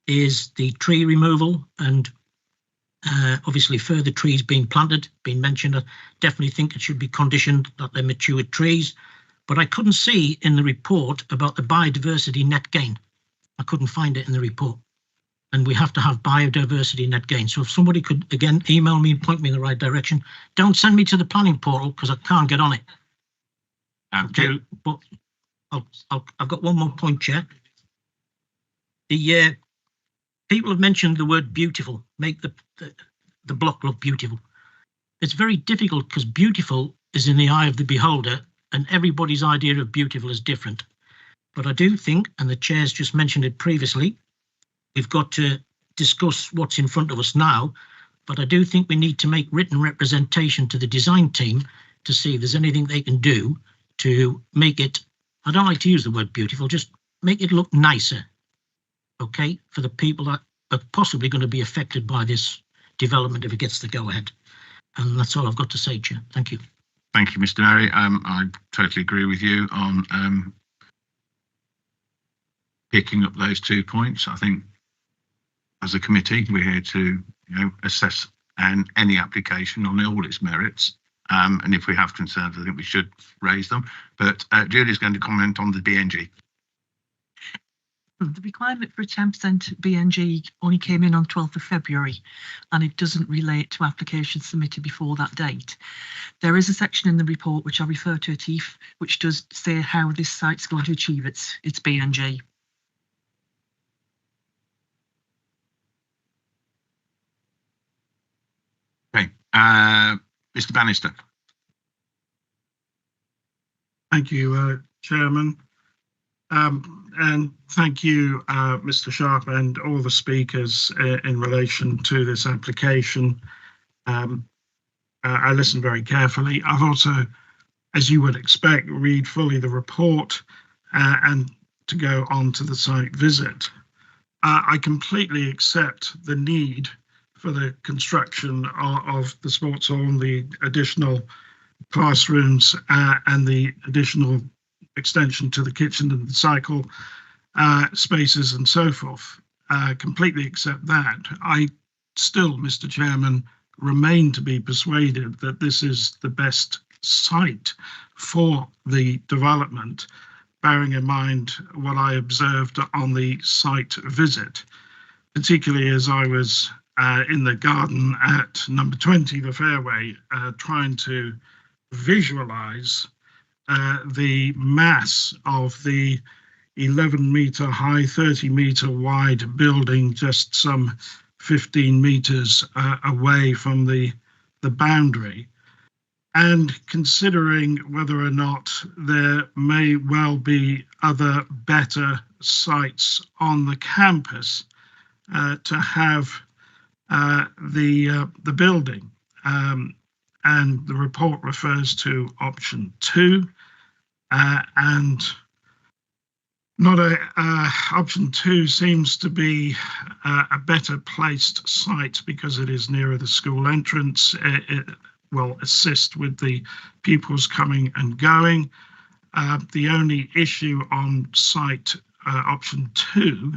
is the tree removal and obviously further trees being planted, being mentioned. I definitely think it should be conditioned that they're matured trees, but I couldn't see in the report about the biodiversity net gain. I couldn't find it in the report. And we have to have biodiversity net gain. So if somebody could, again, email me and point me in the right direction. Don't send me to the planning portal because I can't get on it. Okay, but I've got one more point, Chair. The people have mentioned the word beautiful, make the block look beautiful. It's very difficult because beautiful is in the eye of the beholder and everybody's idea of beautiful is different. But I do think, and the Chair's just mentioned it previously, we've got to discuss what's in front of us now, but I do think we need to make written representation to the design team to see if there's anything they can do to make it, I don't like to use the word beautiful, just make it look nicer, okay, for the people that are possibly going to be affected by this development if it gets the go-ahead. And that's all I've got to say, Chair. Thank you. Thank you, Mr. Merry. I totally agree with you on picking up those 2 points. I think as a committee, we're here to assess any application on all its merits. And if we have concerns, I think we should raise them. But Julie's going to comment on the BNG. The requirement for a 10% BNG only came in on 12th of February, and it doesn't relate to applications submitted before that date. There is a section in the report, which I refer to at EIF, which does say how this site's going to achieve its BNG. Okay. Mr. Bannister. Thank you, Chairman. And thank you, Mr. Sharp and all the speakers in relation to this application. I listened very carefully. I've also, as you would expect, read fully the report and to go on to the site visit. I completely accept the need for the construction of the sports hall and the additional classrooms and the additional extension to the kitchen and the cycle spaces and so forth. Completely accept that. I still, Mr. Chairman, remain to be persuaded that this is the best site for the development, bearing in mind what I observed on the site visit, particularly as I was in the garden at number 20, the fairway, trying to visualize the mass of the 11-metre high, 30-metre wide building just some 15 metres away from the boundary, and considering whether or not there may well be other better sites on the campus to have the building. And the report refers to option 2, and not option 2 seems to be a better placed site because it is nearer the school entrance. It will assist with the pupils coming and going. The only issue on site option 2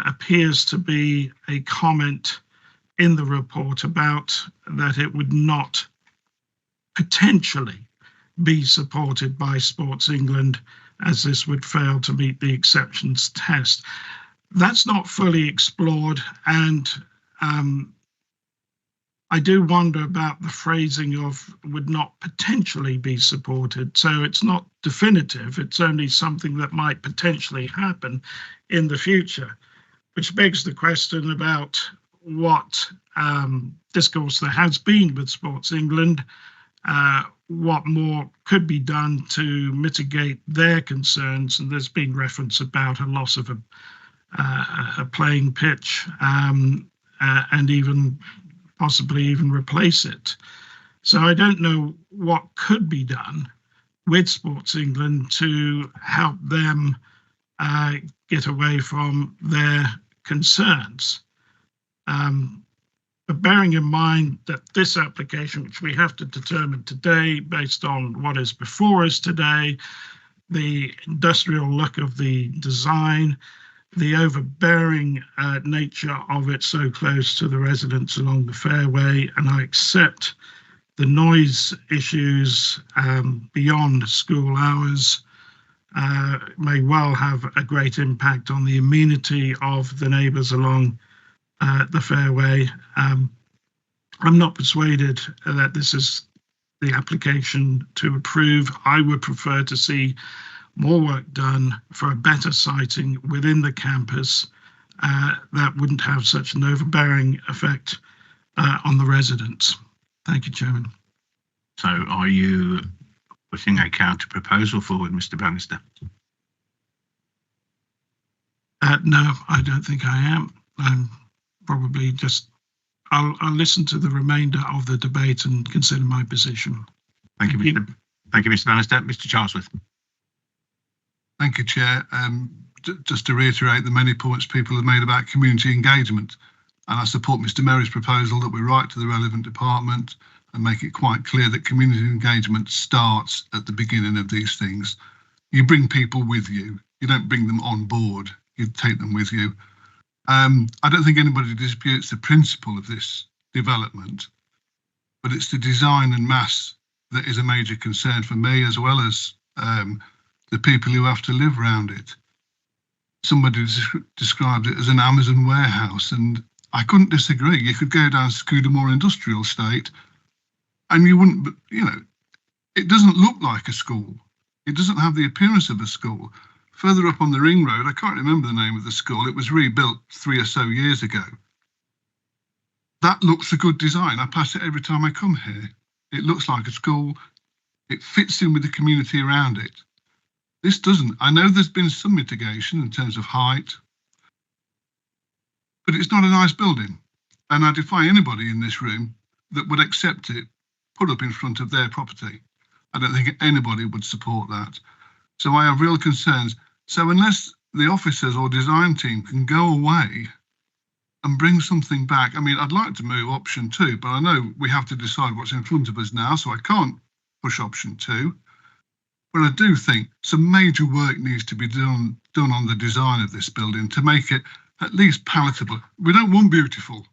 appears to be a comment in the report about that it would not potentially be supported by Sports England, as this would fail to meet the exceptions test. That's not fully explored, and I do wonder about the phrasing of would not potentially be supported. So it's not definitive, it's only something that might potentially happen in the future, which begs the question about what discourse there has been with Sports England, what more could be done to mitigate their concerns. And there's been reference about a loss of a playing pitch and even possibly even replace it. So I don't know what could be done with Sports England to help them get away from their concerns. But bearing in mind that this application, which we have to determine today based on what is before us today, the industrial look of the design, the overbearing nature of it so close to the residents along the fairway, and I accept the noise issues beyond school hours may well have a great impact on the amenity of the neighbours along the fairway. I'm not persuaded that this is the application to approve. I would prefer to see more work done for a better siting within the campus that wouldn't have such an overbearing effect on the residents. Thank you, Chairman. So are you putting a counter proposal forward, Mr. Bannister? No, I don't think I am. I'm probably just, I'll listen to the remainder of the debate and consider my position. Thank you, Mr. Bannister. Mr. Charlesworth. Thank you, Chair. Just to reiterate the many points people have made about community engagement, and I support Mr. Merry's proposal that we write to the relevant department and make it quite clear that community engagement starts at the beginning of these things. You bring people with you. You don't bring them on board. You take them with you. I don't think anybody disputes the principle of this development, but it's the design and mass that is a major concern for me, as well as the people who have to live around it. Somebody described it as an Amazon warehouse, and I couldn't disagree. You could go down Scudamore Industrial Estate and you wouldn't, you know, it doesn't look like a school. It doesn't have the appearance of a school. Further up on the Ring Road, I can't remember the name of the school. It was rebuilt 3 or so years ago. That looks a good design. I pass it every time I come here. It looks like a school. It fits in with the community around it. This doesn't. I know there's been some mitigation in terms of height, but it's not a nice building. And I defy anybody in this room that would accept it put up in front of their property. I don't think anybody would support that. So I have real concerns. So unless the officers or design team can go away and bring something back, I mean, I'd like to move option 2, but I know we have to decide what's in front of us now, so I can't push option 2. But I do think some major work needs to be done on the design of this building to make it at least palatable. We don't want beautiful.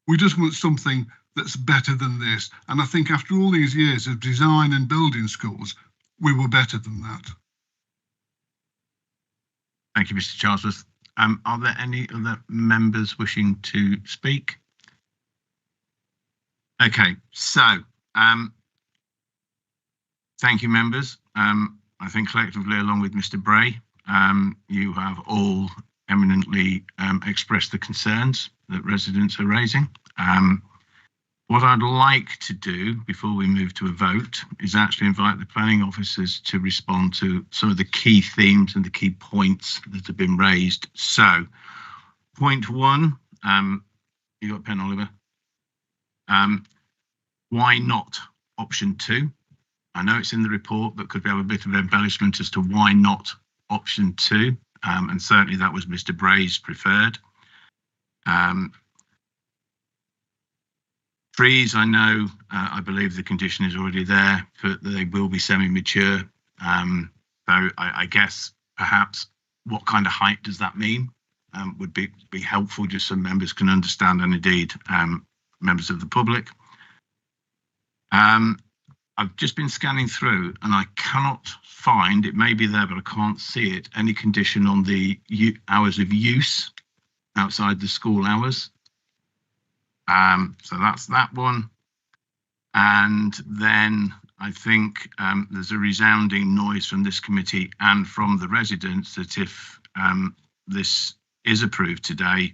We just want something that's better than this. And I think after all these years of design and building schools, we were better than that. Thank you, Mr. Charlesworth. Are there any other members wishing to speak? Okay, so thank you, members. I think collectively, along with Mr. Bray, you have all eminently expressed the concerns that residents are raising. What I'd like to do before we move to a vote is actually invite the planning officers to respond to some of the key themes and the key points that have been raised. So, point one, you got a pen, Oliver? Why not option 2? I know it's in the report, but could we have a bit of embellishment as to why not option 2? And certainly that was Mr. Bray's preferred. Trees, I know, I believe the condition is already there, but they will be semi-mature. So I guess perhaps what kind of height does that mean would be helpful, just so members can understand, and indeed members of the public. I've just been scanning through and I cannot find, it may be there, but I can't see it, any condition on the hours of use outside the school hours. So that's that one. And then I think there's a resounding noise from this committee and from the residents that if this is approved today,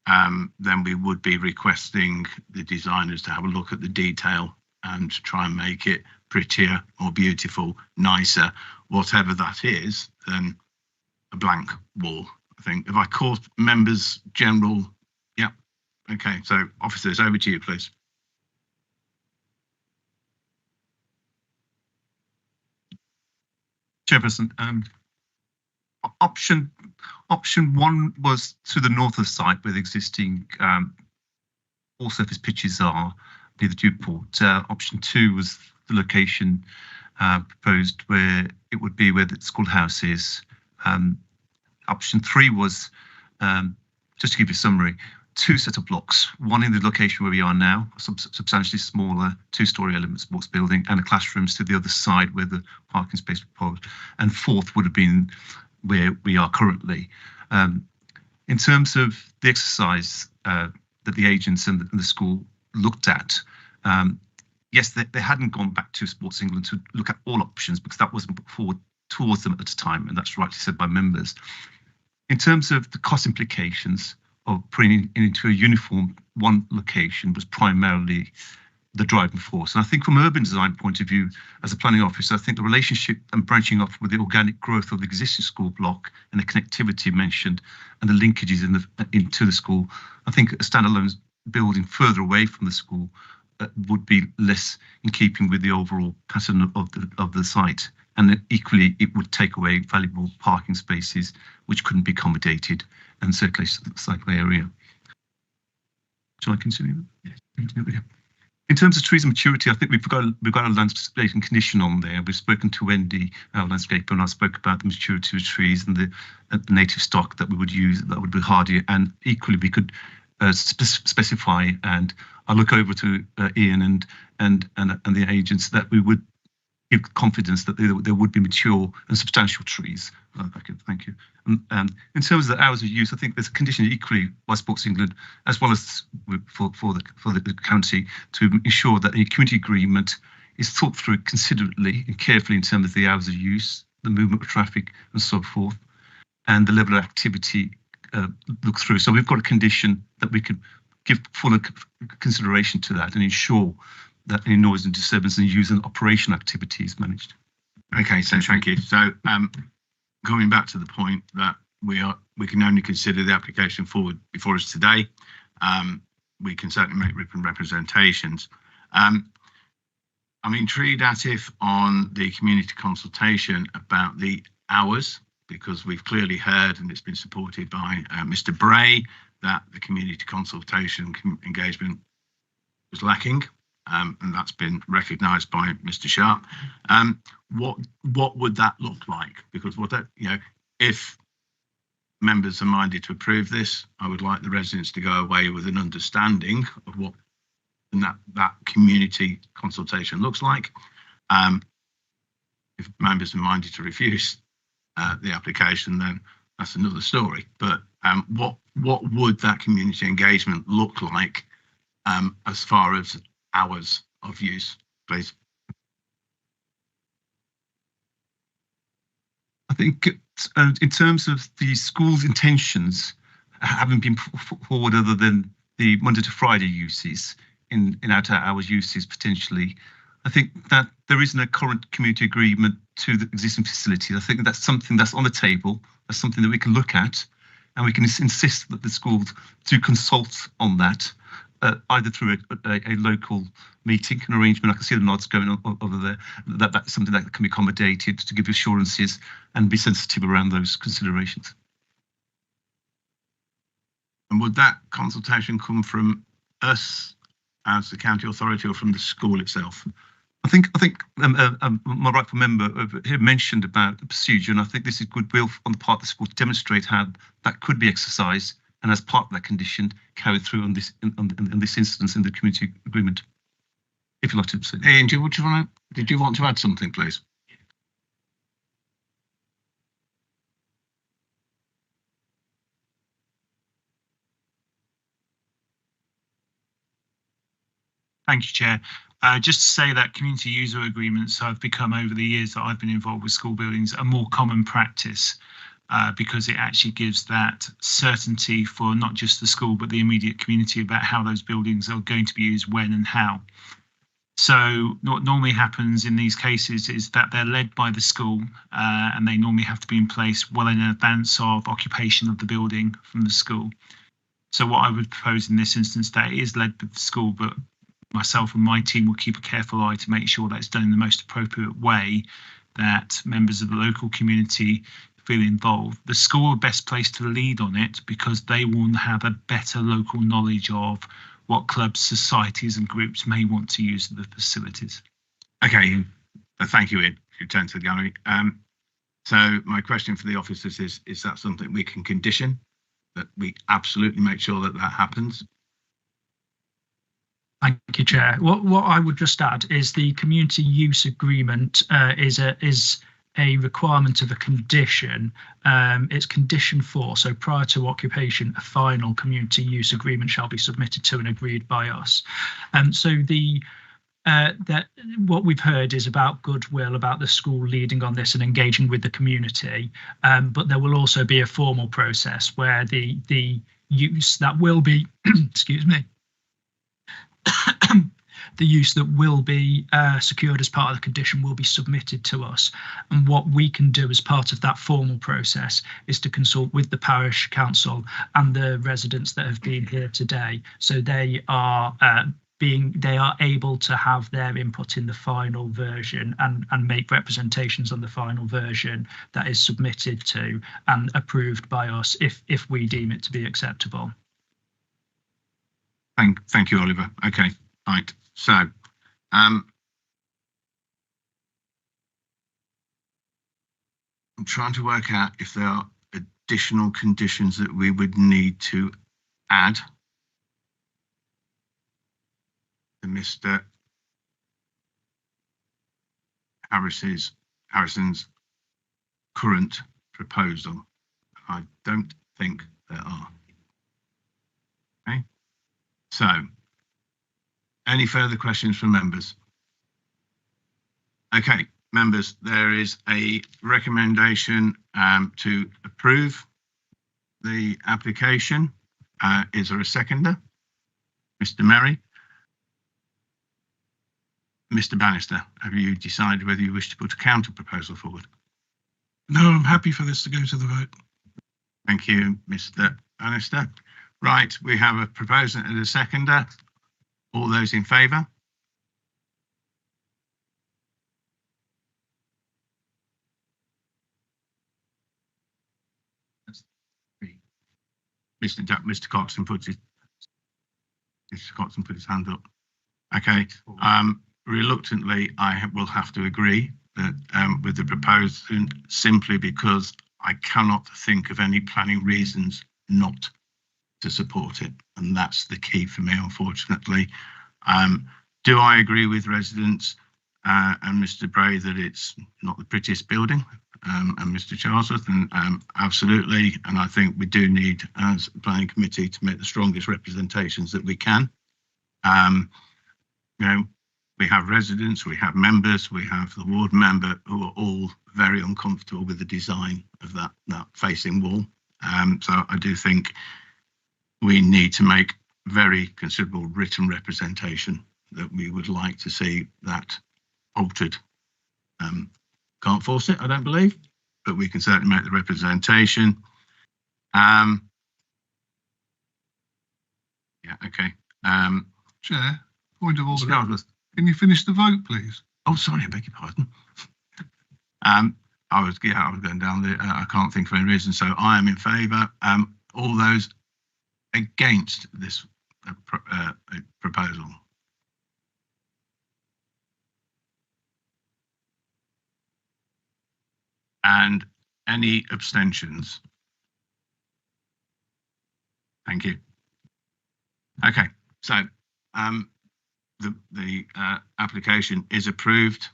then we would be requesting the designers to have a look at the detail and try and make it prettier, more beautiful, nicer, whatever that is, than a blank wall. I think. Have I caught members general? Yeah. Okay. So officers, over to you, please. Chairperson, option 1 was to the north of the site where the existing all surface pitches are near the Dewport. Option 2 was the location proposed where it would be where the schoolhouse is. Option 3 was, just to give you a summary, 2 sets of blocks, one in the location where we are now, a substantially smaller 2-storey element sports building, and a classrooms to the other side where the parking space proposed, and 4th would have been where we are currently. In terms of the exercise that the agents and the school looked at, yes, they hadn't gone back to Sports England to look at all options because that wasn't put forward towards them at the time, and that's rightly said by members. In terms of the cost implications of putting it into a uniform one location was primarily the driving force. And I think from an urban design point of view, as a planning officer, I think the relationship and branching off with the organic growth of the existing school block and the connectivity mentioned and the linkages into the school, I think a standalone building further away from the school would be less in keeping with the overall pattern of the site. And equally, it would take away valuable parking spaces which couldn't be accommodated and circulation to the cycle area. Shall I continue? Yes. In terms of trees and maturity, I think we've got a landscaping condition on there. We've spoken to Wendy, our landscaper, and I spoke about the maturity of trees and the native stock that we would use that would be hardy. And equally, we could specify, and I'll look over to Ian and the agents, that we would give confidence that there would be mature and substantial trees. Okay, thank you. And in terms of the hours of use, I think there's a condition equally by Sports England as well as for the county to ensure that the community agreement is thought through considerately and carefully in terms of the hours of use, the movement of traffic and so forth, and the level of activity look through. So we've got a condition that we could give full consideration to that and ensure that any noise and disturbance and use and operation activity is managed. Okay, so thank you. So going back to the point that we can only consider the application forward before us today, we can certainly make written representations. I'm intrigued, Atif, on the community consultation about the hours, because we've clearly heard, and it's been supported by Mr. Bray, that the community consultation engagement was lacking. And that's been recognised by Mr. Sharp. What would that look like? Because if members are minded to approve this, I would like the residents to go away with an understanding of what that community consultation looks like. If members are minded to refuse the application, then that's another story. But what would that community engagement look like as far as hours of use, please? I think in terms of the school's intentions haven't been put forward other than the Monday to Friday uses in out hours uses potentially. I think that there isn't a current community agreement to the existing facility. I think that's something that's on the table. That's something that we can look at, and we can insist that the schools do consult on that, either through a local meeting, an arrangement. I can see the nods going on over there. That's something that can be accommodated to give assurances and be sensitive around those considerations. And would that consultation come from us as the county authority or from the school itself? I think my rightful member here mentioned about the procedure, and I think this is goodwill on the part of the school to demonstrate how that could be exercised, and as part of that condition, carried through on this in this instance in the community agreement. If you'd like to say. Ian, did you want to add something, please? Thank you, Chair. Just to say that community user agreements have become, over the years that I've been involved with school buildings, a more common practice because it actually gives that certainty for not just the school but the immediate community about how those buildings are going to be used, when and how. So what normally happens in these cases is that they're led by the school and they normally have to be in place well in advance of occupation of the building from the school. So what I would propose in this instance, that it is led by the school, but myself and my team will keep a careful eye to make sure that it's done in the most appropriate way, that members of the local community feel involved. The school are best placed to lead on it because they will have a better local knowledge of what clubs, societies and groups may want to use the facilities. Okay, thank you, Ian. You turn to the gallery. So my question for the officers is that something we can condition, that we absolutely make sure that that happens? Thank you, Chair. What I would just add is the community use agreement is a requirement of a condition. It's condition 4. So prior to occupation, a final community use agreement shall be submitted to and agreed by us. So what we've heard is about goodwill, about the school leading on this and engaging with the community. But there will also be a formal process where the use that will be, excuse me, the use that will be secured as part of the condition will be submitted to us. And what we can do as part of that formal process is to consult with the parish council and the residents that have been here today. So they are able to have their input in the final version and make representations on the final version that is submitted to and approved by us if we deem it to be acceptable. Thank you, Oliver. Okay, right. So, I'm trying to work out if there are additional conditions that we would need to add to Mr. Harrison's current proposal. I don't think there are. Okay. So, any further questions from members? Okay, members, there is a recommendation to approve the application. Is there a seconder? Mr. Merry? Mr. Bannister, have you decided whether you wish to put a counter proposal forward? No, I'm happy for this to go to the vote. Thank you, Mr. Bannister. Right, we have a proposer and a seconder. All those in favour? Mr. Coxon put his hand up. Okay. Reluctantly, I will have to agree that with the proposal, simply because I cannot think of any planning reasons not to support it, and that's the key for me, unfortunately. Do I agree with residents and Mr. Bray that it's not the prettiest building, and Mr. Charlesworth, and absolutely, and I think we do need, as a planning committee, to make the strongest representations that we can. You know, we have residents, we have members, we have the ward member who are all very uncomfortable with the design of that facing wall. So I do think we need to make very considerable written representation that we would like to see that altered. Can't force it, I don't believe, but we can certainly make the representation. Yeah, okay. Chair, point of order. Regardless. Can you finish the vote, please? Oh, sorry, I beg your pardon. I was going down the. I can't think of any reason, so I am in favour. All those against this proposal. And any abstentions? Thank you. Okay, so the application is approved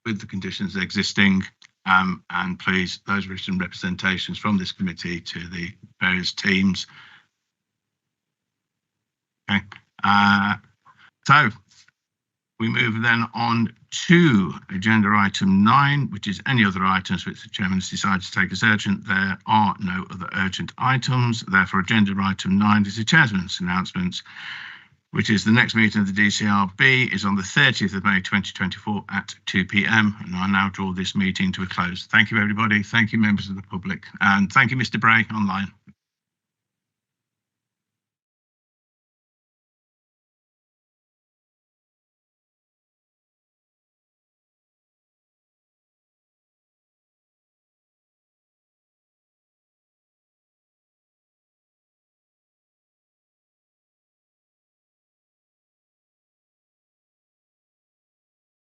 with the conditions existing, and please, those written representations from this committee to the various teams. Okay, so we move then on to agenda item 9, which is any other items which the chairman has decided to take as urgent. There are no other urgent items. Therefore, agenda item 9 is the chairman's announcements, which is the next meeting of the DCRB is on the 30th of May 2024 at 2 p.m. And I now draw this meeting to a close. Thank you, everybody. Thank you, members of the public. And thank you, Mr. Bray, online.